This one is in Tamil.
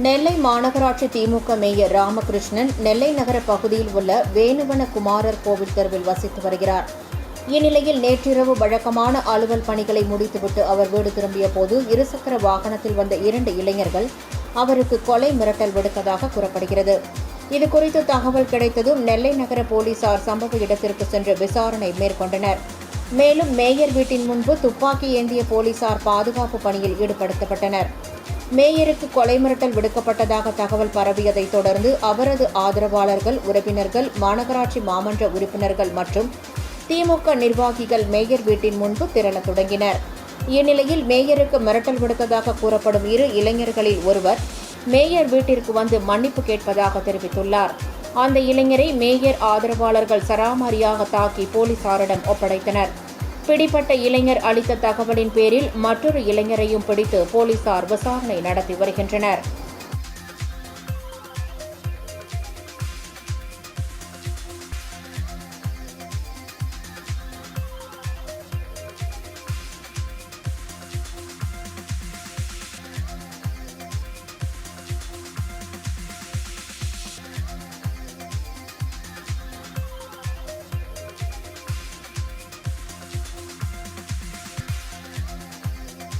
நெல்லை மாநகராட்சி திமுக மேயர் ராமகிருஷ்ணன் நெல்லை நகர பகுதியில் உள்ள வேணுவன குமாரர் கோவில் தெருவில் வசித்து வருகிறார். இந்நிலையில் நேற்றிரவு வழக்கமான அலுவல் பணிகளை முடித்துவிட்டு அவர் வீடு திரும்பிய போது இருசக்கர வாகனத்தில் வந்த 2 இளைஞர்கள் அவருக்கு கொலை மிரட்டல் விடுத்ததாக கூறப்படுகிறது. இதுகுறித்து தகவல் கிடைத்ததும் நெல்லை நகர போலீசார் சம்பவ இடத்திற்கு சென்று விசாரணை மேற்கொண்டனர். மேலும் மேயர் வீட்டின் முன்பு துப்பாக்கி ஏந்திய போலீசார் பாதுகாப்பு பணியில் ஈடுபடுத்தப்பட்டனர். மேயருக்கு கொலை மிரட்டல் விடுக்கப்பட்டதாக தகவல் பரவியதைத் தொடர்ந்து அவரது ஆதரவாளர்கள், உறவினர்கள், மாநகராட்சி மாமன்ற உறுப்பினர்கள் மற்றும் திமுக நிர்வாகிகள் மேயர் வீட்டின் முன்பு திரளத் தொடங்கினர். இந்நிலையில் மேயருக்கு மிரட்டல் விடுத்ததாக கூறப்படும் 2 இளைஞர்களில் ஒருவர் மேயர் வீட்டிற்கு வந்து மன்னிப்பு கேட்பதாக தெரிவித்துள்ளார். அந்த இளைஞரை மேயர் ஆதரவாளர்கள் சராமாரியாக தாக்கி போலீசாரிடம் ஒப்படைத்தனர். பிடிப்பட்ட இளைஞர் அளித்த தகவலின் பேரில் மற்றொரு இளைஞரையும் பிடித்து போலீசார் விசாரணை நடத்தி வருகின்றனர்.